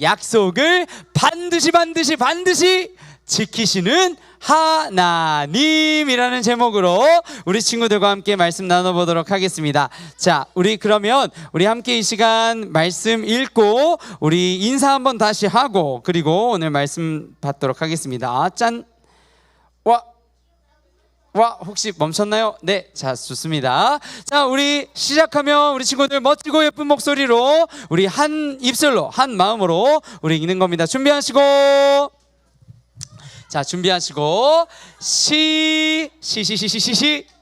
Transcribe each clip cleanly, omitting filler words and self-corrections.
약속을 반드시 지키시는 하나님이라는 제목으로 우리 친구들과 함께 말씀 나눠보도록 하겠습니다. 자, 우리 함께 이 시간 말씀 읽고 우리 인사 한번 다시 하고 그리고 오늘 말씀 받도록 하겠습니다. 짠! 와, 혹시 멈췄나요? 네, 자, 좋습니다. 자, 우리 시작하면 우리 친구들 멋지고 예쁜 목소리로 우리 한 입술로 한 마음으로 우리 읽는 겁니다. 준비하시고, 자, 준비하시고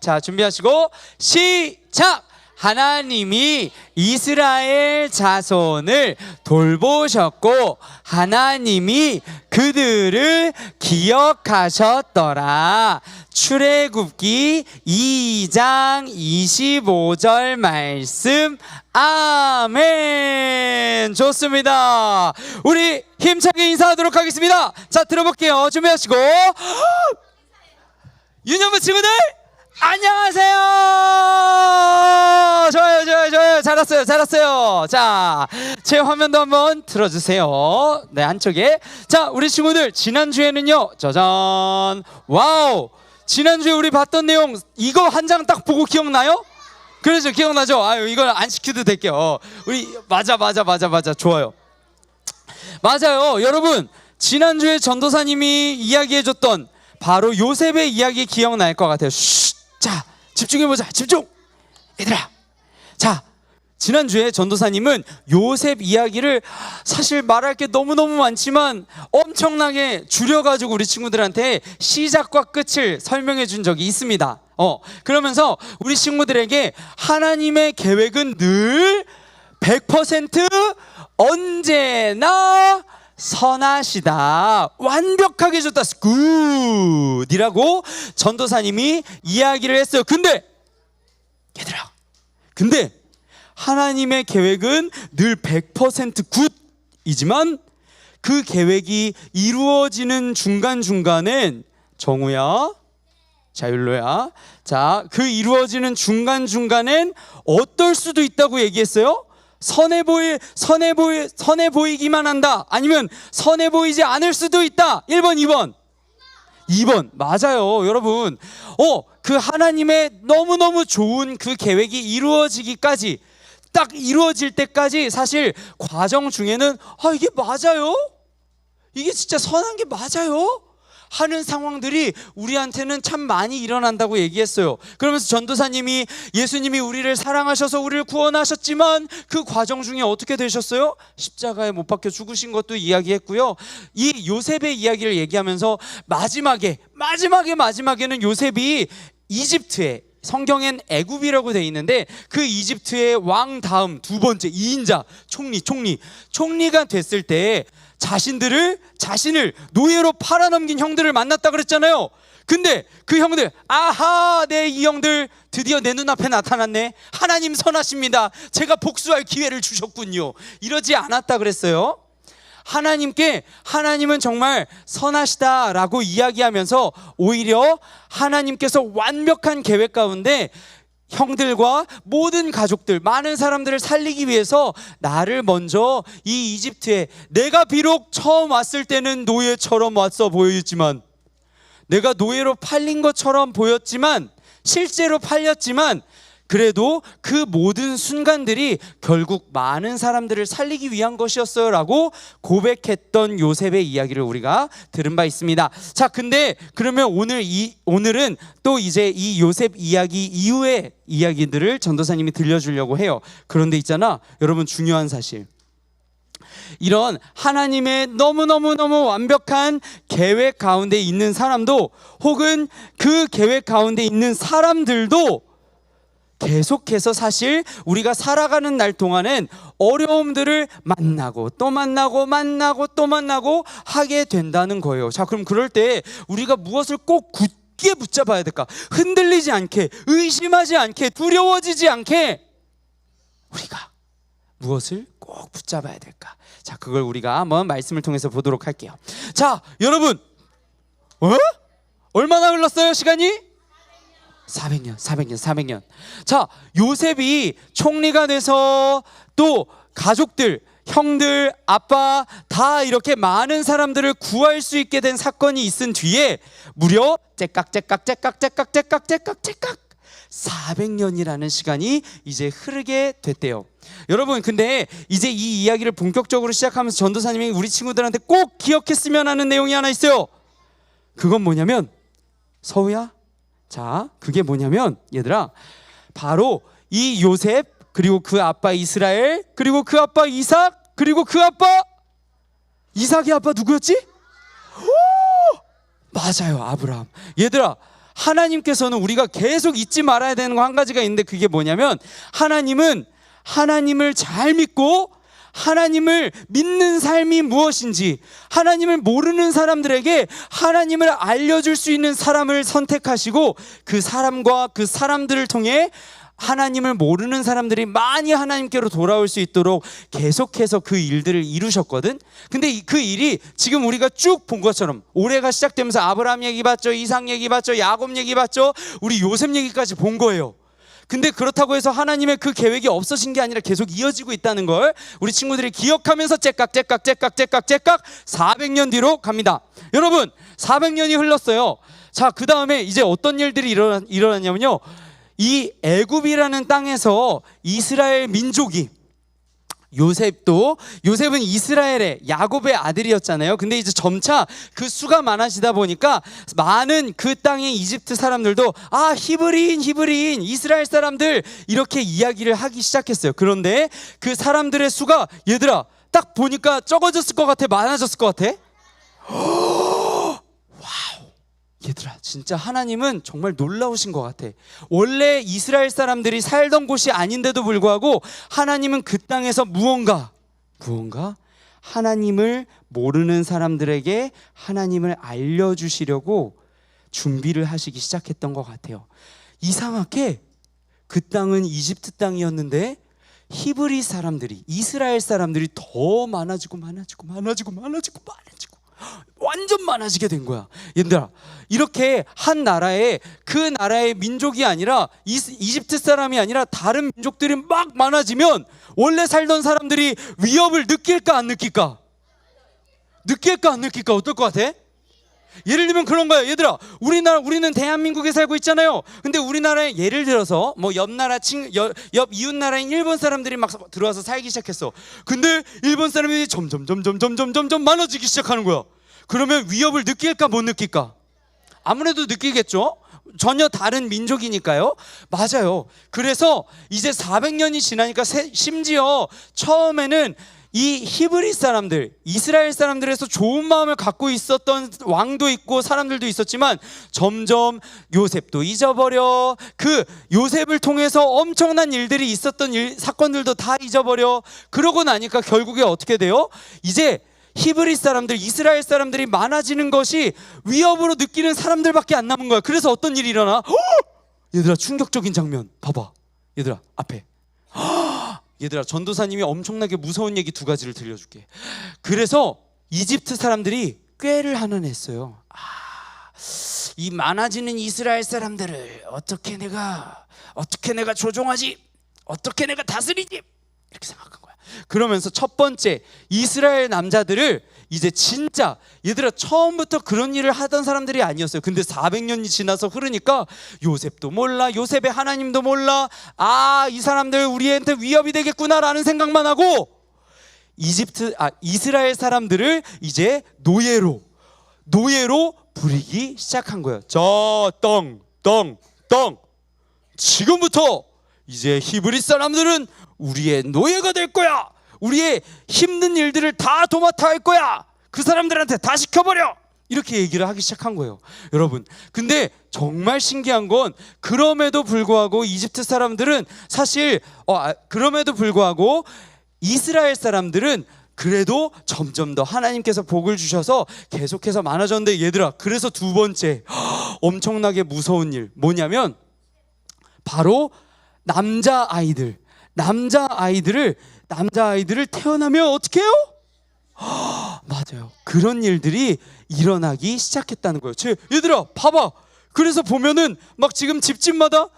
자, 준비하시고 시작. 하나님이 이스라엘 자손을 돌보셨고 하나님이 그들을 기억하셨더라. 출애굽기 2장 25절 말씀. 아멘. 좋습니다. 우리 힘차게 인사하도록 하겠습니다. 자, 들어볼게요. 준비하시고 유년부 친구들 안녕하세요. 좋아요. 잘했어요. 자, 제 화면도 한번 틀어주세요. 네, 한쪽에. 자, 우리 친구들 지난주에는요, 짜잔, 와우, 지난주에 우리 봤던 내용 이거 한 장 딱 보고 기억나요? 그렇죠, 기억나죠? 아유, 이걸 안 시켜도 될게요. 우리 맞아, 좋아요. 맞아요, 여러분. 지난주에 전도사님이 이야기해줬던 바로 요셉의 이야기 기억날 것 같아요. 자, 집중해보자. 집중! 얘들아. 자, 지난주에 전도사님은 요셉 이야기를 사실 말할 게 너무너무 많지만 엄청나게 줄여가지고 우리 친구들한테 시작과 끝을 설명해 준 적이 있습니다. 그러면서 우리 친구들에게 하나님의 계획은 늘 100% 언제나 선하시다, 완벽하게 줬다, 굿이라고 전도사님이 이야기를 했어요. 근데 얘들아, 하나님의 계획은 늘 100% 굿이지만 그 계획이 이루어지는 중간중간엔, 정우야, 자율로야, 자, 그 이루어지는 중간중간엔 어떨 수도 있다고 얘기했어요? 선해 보이기만 한다, 아니면 선해 보이지 않을 수도 있다. 1번, 2번. 맞아요, 여러분. 그 하나님의 너무너무 좋은 그 계획이 이루어지기까지, 딱 이루어질 때까지 사실 과정 중에는 이게 맞아요? 이게 진짜 선한 게 맞아요? 하는 상황들이 우리한테는 참 많이 일어난다고 얘기했어요. 그러면서 전도사님이 예수님이 우리를 사랑하셔서 우리를 구원하셨지만 그 과정 중에 어떻게 되셨어요? 십자가에 못 박혀 죽으신 것도 이야기했고요. 이 요셉의 이야기를 얘기하면서 마지막에는 요셉이 이집트에, 성경엔 애굽이라고 돼 있는데 그 이집트의 왕 다음 두 번째 2인자 총리가 됐을 때 자신을 노예로 팔아넘긴 형들을 만났다 그랬잖아요. 근데 그 형들, 이 형들 드디어 내 눈앞에 나타났네. 하나님 선하십니다. 제가 복수할 기회를 주셨군요. 이러지 않았다 그랬어요. 하나님은 정말 선하시다라고 이야기하면서 오히려 하나님께서 완벽한 계획 가운데 형들과 모든 가족들, 많은 사람들을 살리기 위해서 나를 먼저 이 이집트에, 내가 비록 처음 왔을 때는 노예처럼 왔어 보였지만, 내가 노예로 팔린 것처럼 보였지만, 실제로 팔렸지만, 그래도 그 모든 순간들이 결국 많은 사람들을 살리기 위한 것이었어요 라고 고백했던 요셉의 이야기를 우리가 들은 바 있습니다. 자, 근데 그러면 오늘은 또 이제 이 요셉 이야기 이후의 이야기들을 전도사님이 들려주려고 해요. 그런데 있잖아, 여러분, 중요한 사실, 이런 하나님의 너무너무 완벽한 계획 가운데 있는 사람도, 혹은 그 계획 가운데 있는 사람들도 계속해서 사실 우리가 살아가는 날 동안엔 어려움들을 만나고 또 만나고 하게 된다는 거예요. 자, 그럼 그럴 때 우리가 무엇을 꼭 굳게 붙잡아야 될까? 흔들리지 않게, 의심하지 않게, 두려워지지 않게 우리가 무엇을 꼭 붙잡아야 될까? 자, 그걸 우리가 한번 말씀을 통해서 보도록 할게요. 자, 여러분, 얼마나 흘렀어요, 시간이? 400년. 자, 요셉이 총리가 돼서 또 가족들, 형들, 아빠 다 이렇게 많은 사람들을 구할 수 있게 된 사건이 있은 뒤에 무려 째깍 400년이라는 시간이 이제 흐르게 됐대요. 여러분, 근데 이제 이 이야기를 본격적으로 시작하면서 전도사님이 우리 친구들한테 꼭 기억했으면 하는 내용이 하나 있어요. 그건 뭐냐면, 서우야, 자, 그게 뭐냐면 얘들아, 바로 이 요셉, 그리고 그 아빠 이스라엘, 그리고 그 아빠 이삭, 그리고 그 아빠 이삭의 아빠 누구였지? 오! 맞아요, 아브라함. 얘들아, 하나님께서는 우리가 계속 잊지 말아야 되는 거 한 가지가 있는데, 그게 뭐냐면 하나님은 하나님을 잘 믿고 하나님을 믿는 삶이 무엇인지, 하나님을 모르는 사람들에게 하나님을 알려줄 수 있는 사람을 선택하시고, 그 사람과 그 사람들을 통해 하나님을 모르는 사람들이 많이 하나님께로 돌아올 수 있도록 계속해서 그 일들을 이루셨거든. 근데 그 일이 지금 우리가 쭉 본 것처럼 올해가 시작되면서 아브라함 얘기 봤죠, 이삭 얘기 봤죠, 야곱 얘기 봤죠, 우리 요셉 얘기까지 본 거예요. 근데 그렇다고 해서 하나님의 그 계획이 없어진 게 아니라 계속 이어지고 있다는 걸 우리 친구들이 기억하면서 째깍 400년 뒤로 갑니다. 여러분, 400년이 흘렀어요. 자, 그 다음에 이제 어떤 일들이 일어났냐면요, 이 애굽이라는 땅에서 이스라엘 민족이, 요셉은 이스라엘의 야곱의 아들이었잖아요. 근데 이제 점차 그 수가 많아지다 보니까 많은 그 땅의 이집트 사람들도 히브리인 이스라엘 사람들 이렇게 이야기를 하기 시작했어요. 그런데 그 사람들의 수가, 얘들아, 딱 보니까 적어졌을 것 같아, 많아졌을 것 같아? 얘들아, 진짜 하나님은 정말 놀라우신 것 같아. 원래 이스라엘 사람들이 살던 곳이 아닌데도 불구하고 하나님은 그 땅에서 무언가 하나님을 모르는 사람들에게 하나님을 알려주시려고 준비를 하시기 시작했던 것 같아요. 이상하게 그 땅은 이집트 땅이었는데 히브리 사람들이, 이스라엘 사람들이 더 많아지고 완전 많아지게 된 거야. 얘들아, 이렇게 한 나라에, 그 나라의 민족이 아니라 이집트 사람이 아니라 다른 민족들이 막 많아지면 원래 살던 사람들이 위협을 느낄까 안 느낄까? 어떨 것 같아? 예를 들면 그런 거야. 얘들아, 우리는 대한민국에 살고 있잖아요. 근데 우리나라에 예를 들어서 뭐 옆 이웃 나라인 일본 사람들이 막 들어와서 살기 시작했어. 근데 일본 사람들이 점점 많아지기 시작하는 거야. 그러면 위협을 느낄까 못 느낄까? 아무래도 느끼겠죠. 전혀 다른 민족이니까요. 맞아요. 그래서 이제 400년이 지나니까 심지어 처음에는 이 히브리 사람들, 이스라엘 사람들에서 좋은 마음을 갖고 있었던 왕도 있고 사람들도 있었지만 점점 요셉도 잊어버려, 그 요셉을 통해서 엄청난 일들이 있었던 사건들도 다 잊어버려. 그러고 나니까 결국에 어떻게 돼요? 이제 히브리 사람들, 이스라엘 사람들이 많아지는 것이 위협으로 느끼는 사람들밖에 안 남은 거야. 그래서 어떤 일이 일어나? 얘들아, 충격적인 장면 봐봐. 얘들아, 앞에. 얘들아, 전도사님이 엄청나게 무서운 얘기 2가지를 들려줄게. 그래서 이집트 사람들이 꾀를 하나 냈어요. 이 많아지는 이스라엘 사람들을 어떻게 내가 조종하지? 어떻게 내가 다스리지? 이렇게 생각한 거야. 그러면서 첫 번째, 이스라엘 남자들을 이제 진짜, 얘들아, 처음부터 그런 일을 하던 사람들이 아니었어요. 근데 400년이 지나서 흐르니까 요셉도 몰라, 요셉의 하나님도 몰라, 이 사람들 우리한테 위협이 되겠구나라는 생각만 하고 이스라엘 사람들을 이제 노예로 부리기 시작한 거예요. 지금부터 이제 히브리 사람들은 우리의 노예가 될 거야. 우리의 힘든 일들을 다 도맡아 할 거야. 그 사람들한테 다 시켜버려. 이렇게 얘기를 하기 시작한 거예요. 여러분, 근데 정말 신기한 건, 그럼에도 불구하고 이집트 사람들은 사실 그럼에도 불구하고 이스라엘 사람들은 그래도 점점 더 하나님께서 복을 주셔서 계속해서 많아졌는데, 얘들아, 그래서 2번째 엄청나게 무서운 일 뭐냐면, 바로 남자아이들을 태어나면 어떻게 해요? 맞아요. 그런 일들이 일어나기 시작했다는 거예요. 얘들아, 봐봐. 그래서 보면은 막 지금 집집마다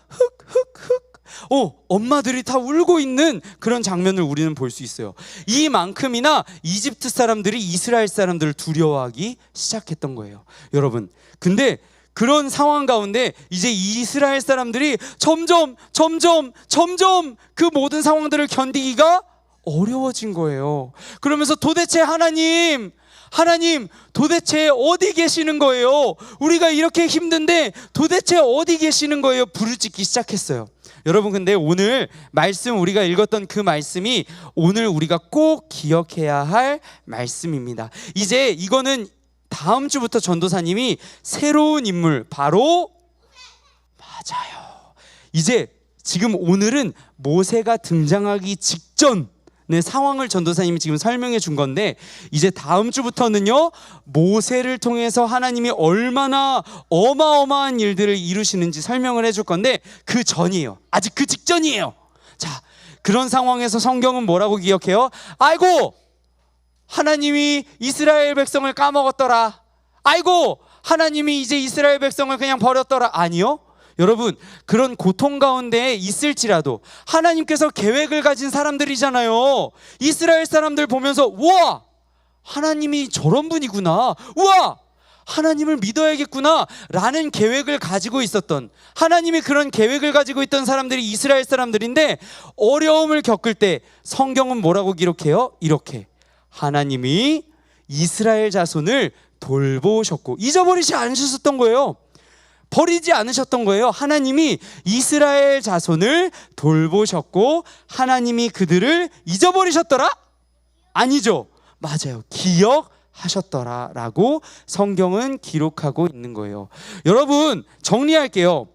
엄마들이 다 울고 있는 그런 장면을 우리는 볼 수 있어요. 이만큼이나 이집트 사람들이 이스라엘 사람들을 두려워하기 시작했던 거예요. 여러분, 근데 그런 상황 가운데 이제 이스라엘 사람들이 점점 그 모든 상황들을 견디기가 어려워진 거예요. 그러면서 도대체 하나님 도대체 어디 계시는 거예요? 우리가 이렇게 힘든데 도대체 어디 계시는 거예요? 부르짖기 시작했어요. 여러분, 근데 오늘 말씀, 우리가 읽었던 그 말씀이 오늘 우리가 꼭 기억해야 할 말씀입니다. 이제 이거는 다음 주부터 전도사님이 새로운 인물, 바로 맞아요. 이제 지금 오늘은 모세가 등장하기 직전 상황을 전도사님이 지금 설명해 준 건데, 이제 다음 주부터는요, 모세를 통해서 하나님이 얼마나 어마어마한 일들을 이루시는지 설명을 해줄 건데, 그 전이에요. 아직 그 직전이에요. 자, 그런 상황에서 성경은 뭐라고 기억해요? 아이고, 하나님이 이스라엘 백성을 까먹었더라. 아이고, 하나님이 이제 이스라엘 백성을 그냥 버렸더라. 아니요. 여러분, 그런 고통 가운데 있을지라도 하나님께서 계획을 가진 사람들이잖아요. 이스라엘 사람들 보면서 우와, 하나님이 저런 분이구나, 우와, 하나님을 믿어야겠구나 라는 계획을 가지고 있었던, 하나님이 그런 계획을 가지고 있던 사람들이 이스라엘 사람들인데, 어려움을 겪을 때 성경은 뭐라고 기록해요? 이렇게, 하나님이 이스라엘 자손을 돌보셨고, 잊어버리지 않으셨던 거예요. 버리지 않으셨던 거예요. 하나님이 이스라엘 자손을 돌보셨고 하나님이 그들을 잊어버리셨더라? 아니죠. 맞아요. 기억하셨더라 라고 성경은 기록하고 있는 거예요. 여러분, 정리할게요.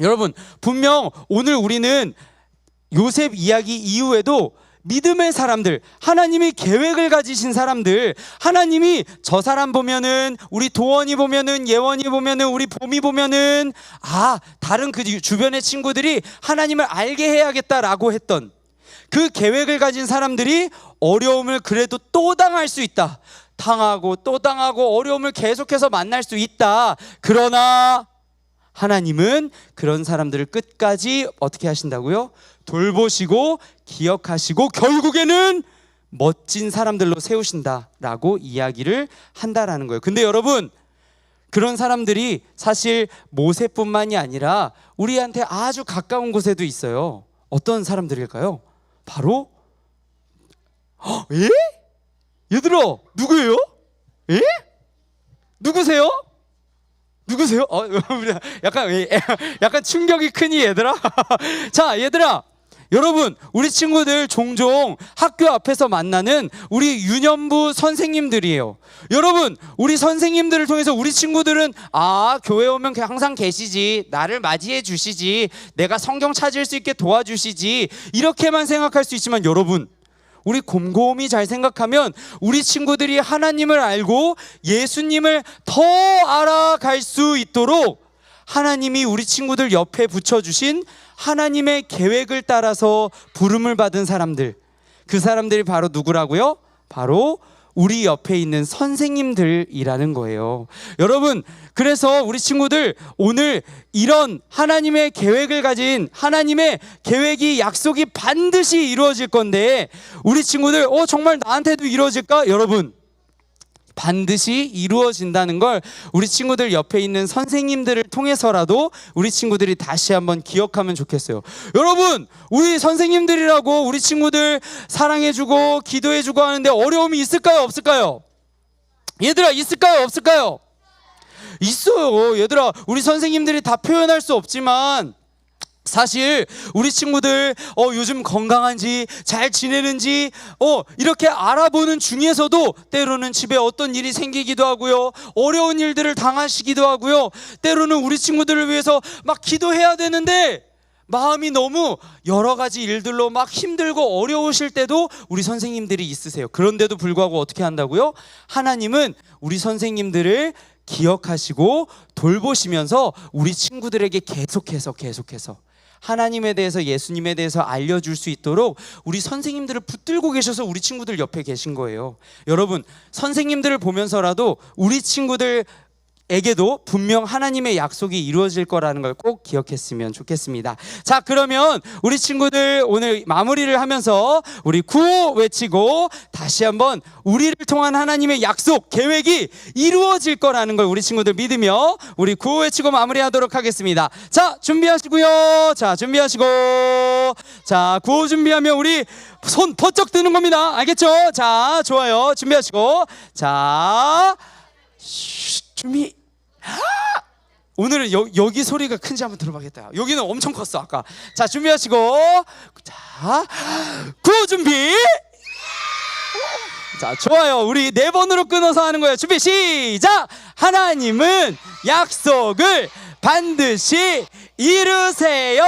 여러분, 분명 오늘 우리는 요셉 이야기 이후에도 믿음의 사람들, 하나님이 계획을 가지신 사람들, 하나님이 저 사람 보면은, 우리 도원이 보면은, 예원이 보면은, 우리 봄이 보면은, 다른 그 주변의 친구들이 하나님을 알게 해야겠다라고 했던 그 계획을 가진 사람들이 어려움을 그래도 또 당할 수 있다. 당하고 또 당하고 어려움을 계속해서 만날 수 있다. 그러나 하나님은 그런 사람들을 끝까지 어떻게 하신다고요? 돌보시고 기억하시고 결국에는 멋진 사람들로 세우신다라고 이야기를 한다라는 거예요. 근데 여러분, 그런 사람들이 사실 모세뿐만이 아니라 우리한테 아주 가까운 곳에도 있어요. 어떤 사람들일까요? 바로 예? 얘들아, 누구예요? 예? 누구세요? 누구세요? 약간 충격이 크니 얘들아? 자, 얘들아, 여러분, 우리 친구들 종종 학교 앞에서 만나는 우리 유년부 선생님들이에요. 여러분, 우리 선생님들을 통해서 우리 친구들은 교회 오면 항상 계시지, 나를 맞이해 주시지, 내가 성경 찾을 수 있게 도와주시지, 이렇게만 생각할 수 있지만, 여러분, 우리 곰곰이 잘 생각하면 우리 친구들이 하나님을 알고 예수님을 더 알아갈 수 있도록 하나님이 우리 친구들 옆에 붙여주신 하나님의 계획을 따라서 부름을 받은 사람들, 그 사람들이 바로 누구라고요? 바로 우리 옆에 있는 선생님들이라는 거예요. 여러분, 그래서 우리 친구들 오늘 이런 하나님의 계획을 가진, 하나님의 계획이, 약속이 반드시 이루어질 건데, 우리 친구들 정말 나한테도 이루어질까? 여러분, 반드시 이루어진다는 걸 우리 친구들 옆에 있는 선생님들을 통해서라도 우리 친구들이 다시 한번 기억하면 좋겠어요. 여러분, 우리 선생님들이라고 우리 친구들 사랑해주고 기도해주고 하는데 어려움이 있을까요? 없을까요? 얘들아, 있을까요? 없을까요? 있어요. 얘들아, 우리 선생님들이 다 표현할 수 없지만 사실 우리 친구들 요즘 건강한지 잘 지내는지 이렇게 알아보는 중에서도 때로는 집에 어떤 일이 생기기도 하고요, 어려운 일들을 당하시기도 하고요, 때로는 우리 친구들을 위해서 막 기도해야 되는데 마음이 너무 여러 가지 일들로 막 힘들고 어려우실 때도 우리 선생님들이 있으세요. 그런데도 불구하고 어떻게 한다고요? 하나님은 우리 선생님들을 기억하시고 돌보시면서 우리 친구들에게 계속해서 하나님에 대해서, 예수님에 대해서 알려줄 수 있도록 우리 선생님들을 붙들고 계셔서 우리 친구들 옆에 계신 거예요. 여러분, 선생님들을 보면서라도 우리 친구들에게 에게도 분명 하나님의 약속이 이루어질 거라는 걸 꼭 기억했으면 좋겠습니다. 자, 그러면 우리 친구들 오늘 마무리를 하면서 우리 구호 외치고 다시 한번 우리를 통한 하나님의 약속, 계획이 이루어질 거라는 걸 우리 친구들 믿으며 우리 구호 외치고 마무리하도록 하겠습니다. 자, 준비하시고요. 자, 준비하시고. 자, 구호 준비하면 우리 손 번쩍 드는 겁니다. 알겠죠? 자, 좋아요. 준비하시고. 자, 준비. 오늘은 여기 소리가 큰지 한번 들어봐야겠다. 여기는 엄청 컸어 아까. 자, 준비하시고. 자, 구호 준비. 자, 좋아요. 우리 4번으로 끊어서 하는 거예요. 준비 시작. 하나님은 약속을 반드시 이루세요.